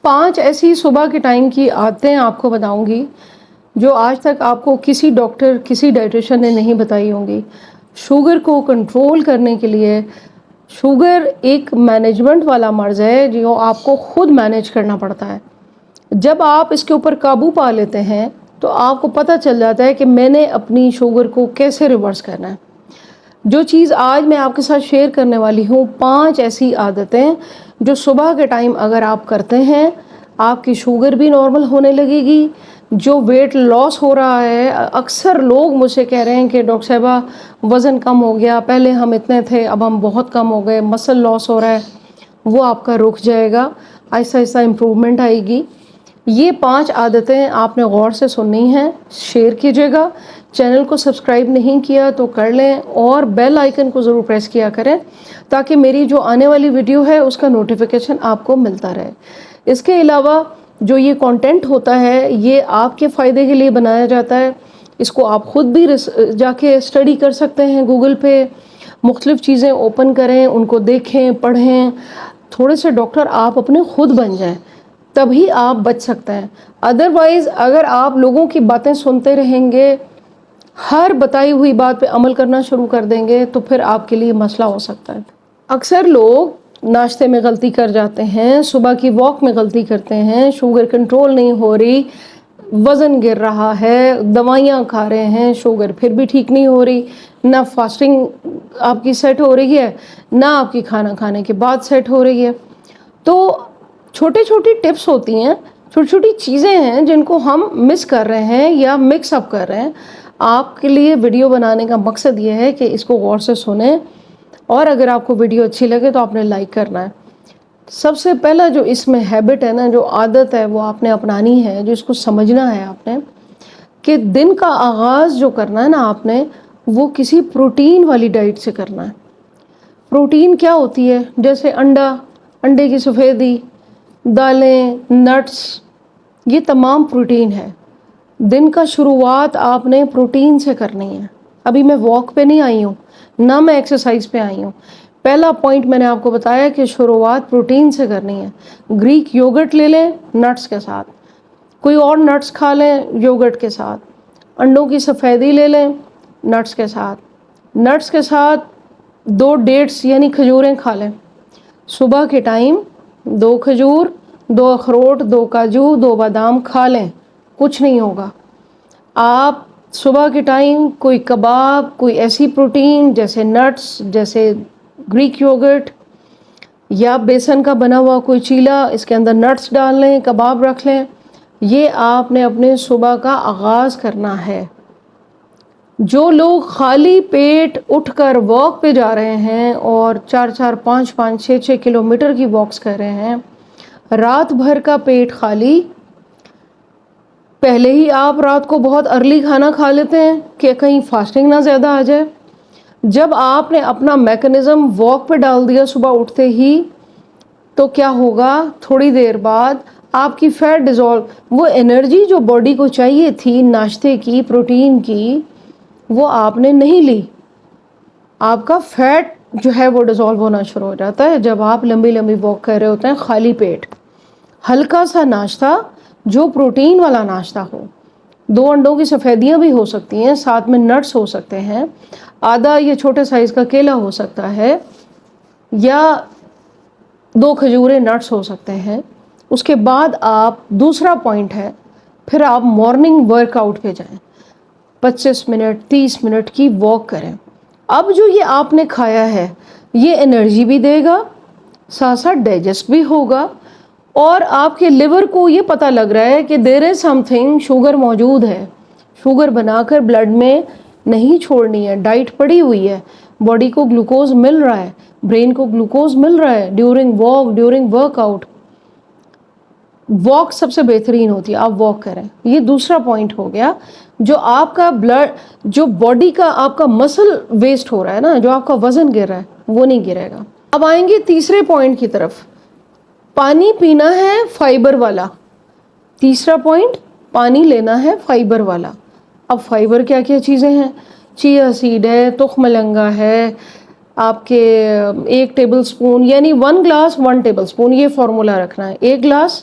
5 ایسی صبح کے ٹائم کی عادتیں آپ کو بتاؤں گی جو آج تک آپ کو کسی ڈاکٹر کسی ڈائٹیشن نے نہیں بتائی ہوں گی۔ شوگر کو کنٹرول کرنے کے لیے، شوگر ایک مینجمنٹ والا مرض ہے جو آپ کو خود مینیج کرنا پڑتا ہے۔ جب آپ اس کے اوپر قابو پا لیتے ہیں تو آپ کو پتہ چل جاتا ہے کہ میں نے اپنی شوگر کو کیسے ریورس کرنا ہے۔ جو چیز آج میں آپ کے ساتھ شیئر کرنے والی ہوں، 5 ایسی عادتیں جو صبح کے ٹائم اگر آپ کرتے ہیں آپ کی شوگر بھی نارمل ہونے لگے گی۔ جو ویٹ لاس ہو رہا ہے، اکثر لوگ مجھ سے کہہ رہے ہیں کہ ڈاکٹر صاحبہ وزن کم ہو گیا، پہلے ہم اتنے تھے اب ہم بہت کم ہو گئے، مسل لاس ہو رہا ہے، وہ آپ کا رک جائے گا، آہستہ آہستہ امپرومنٹ آئے گی۔ یہ 5 عادتیں آپ نے غور سے سننی ہیں، شیئر کیجیے گا۔ چینل کو سبسکرائب نہیں کیا تو کر لیں اور بیل آئیکن کو ضرور پریس کیا کریں تاکہ میری جو آنے والی ویڈیو ہے اس کا نوٹیفیکیشن آپ کو ملتا رہے۔ اس کے علاوہ جو یہ کنٹینٹ ہوتا ہے یہ آپ کے فائدے کے لیے بنایا جاتا ہے۔ اس کو آپ خود بھی جا کے اسٹڈی کر سکتے ہیں، گوگل پہ مختلف چیزیں اوپن کریں، ان کو دیکھیں، پڑھیں، تھوڑے سے ڈاکٹر آپ اپنے خود بن جائیں، تبھی آپ بچ سکتے ہیں۔ ادروائز اگر آپ لوگوں کی باتیں سنتے رہیں گے، ہر بتائی ہوئی بات پہ عمل کرنا شروع کر دیں گے تو پھر آپ کے لیے مسئلہ ہو سکتا ہے۔ اکثر لوگ ناشتے میں غلطی کر جاتے ہیں، صبح کی واک میں غلطی کرتے ہیں، شوگر کنٹرول نہیں ہو رہی، وزن گر رہا ہے، دوائیاں کھا رہے ہیں، شوگر پھر بھی ٹھیک نہیں ہو رہی، نہ فاسٹنگ آپ کی سیٹ ہو رہی ہے، نہ آپ کی کھانا کھانے کے بعد سیٹ ہو رہی ہے۔ تو چھوٹی چھوٹی ٹپس ہوتی ہیں، چھوٹی چھوٹی چیزیں ہیں جن کو ہم مس کر رہے ہیں یا مکس اپ کر رہے ہیں۔ آپ کے لیے ویڈیو بنانے کا مقصد یہ ہے کہ اس کو غور سے سنیں، اور اگر آپ کو ویڈیو اچھی لگے تو آپ نے لائک کرنا ہے۔ سب سے پہلا جو اس میں ہیبٹ ہے نا، جو عادت ہے وہ آپ نے اپنانی ہے، جو اس کو سمجھنا ہے آپ نے، کہ دن کا آغاز جو کرنا ہے نا آپ نے، وہ کسی پروٹین والی ڈائٹ سے کرنا ہے۔ پروٹین کیا ہوتی ہے؟ جیسے انڈا، انڈے کی سفیدی، دالیں، نٹس، یہ تمام پروٹین ہے۔ دن کا شروعات آپ نے پروٹین سے کرنی ہے۔ ابھی میں واک پہ نہیں آئی ہوں، نہ میں ایکسرسائز پہ آئی ہوں۔ پہلا پوائنٹ میں نے آپ کو بتایا کہ شروعات پروٹین سے کرنی ہے۔ گریک یوگرٹ لے لیں نٹس کے ساتھ، کوئی اور نٹس کھا لیں یوگرٹ کے ساتھ، انڈوں کی سفیدی لے لیں نٹس کے ساتھ، نٹس کے ساتھ 2 ڈیٹس یعنی کھجوریں کھا لیں۔ صبح کے ٹائم 2 کھجور، 2 اخروٹ، 2 کاجو، 2 بادام کھا لیں، کچھ نہیں ہوگا۔ آپ صبح کے ٹائم کوئی کباب، کوئی ایسی پروٹین جیسے نٹس، جیسے گریک یوگرٹ یا بیسن کا بنا ہوا کوئی چیلا، اس کے اندر نٹس ڈال لیں، کباب رکھ لیں۔ یہ آپ نے اپنے صبح کا آغاز کرنا ہے۔ جو لوگ خالی پیٹ اٹھ کر واک پہ جا رہے ہیں اور 4-4، 5-5، 6-6 کلومیٹر کی واکس کر رہے ہیں، رات بھر کا پیٹ خالی، پہلے ہی آپ رات کو بہت ارلی کھانا کھا لیتے ہیں کہ کہیں فاسٹنگ نہ زیادہ آ جائے۔ جب آپ نے اپنا میکنزم واک پہ ڈال دیا صبح اٹھتے ہی، تو کیا ہوگا؟ تھوڑی دیر بعد آپ کی فیٹ ڈیزولو، وہ انرجی جو باڈی کو چاہیے تھی ناشتے کی، پروٹین کی، وہ آپ نے نہیں لی۔ آپ کا فیٹ جو ہے وہ ڈیزولو ہونا شروع ہو جاتا ہے جب آپ لمبی لمبی واک کر رہے ہوتے ہیں خالی پیٹ۔ ہلکا سا ناشتہ جو پروٹین والا ناشتہ ہو، 2 انڈوں کی سفیدیاں بھی ہو سکتی ہیں، ساتھ میں نٹس ہو سکتے ہیں، آدھا یہ چھوٹے سائز کا کیلا ہو سکتا ہے، یا 2 کھجوریں نٹس ہو سکتے ہیں۔ اس کے بعد آپ دوسرا پوائنٹ ہے، پھر آپ مارننگ ورک آؤٹ پہ جائیں، 25 منٹ 30 منٹ کی واک کریں۔ اب جو یہ آپ نے کھایا ہے یہ انرجی بھی دے گا، ساتھ ساتھ ڈائجسٹ بھی ہوگا، اور آپ کے لیور کو یہ پتہ لگ رہا ہے کہ دیر از سم تھنگ، شوگر موجود ہے، شوگر بنا کر بلڈ میں نہیں چھوڑنی ہے، ڈائٹ پڑی ہوئی ہے، باڈی کو گلوکوز مل رہا ہے، برین کو گلوکوز مل رہا ہے during walk, during workout. Walk سب سے بہترین ہوتی ہے، آپ واک کریں۔ یہ دوسرا پوائنٹ ہو گیا۔ جو آپ کا بلڈ، جو باڈی کا آپ کا مسل ویسٹ ہو رہا ہے نا، جو آپ کا وزن گر رہا ہے وہ نہیں گرے گا۔ اب آئیں گے تیسرے پوائنٹ کی طرف، پانی پینا ہے فائبر والا۔ تیسرا پوائنٹ، پانی لینا ہے فائبر والا۔ اب فائبر کیا کیا چیزیں ہیں؟ چیا سیڈ ہے، تخم مرغ ہے، آپ کے 1 ٹیبل سپون یعنی 1 گلاس 1 ٹیبل سپون، یہ فارمولا رکھنا ہے، 1 گلاس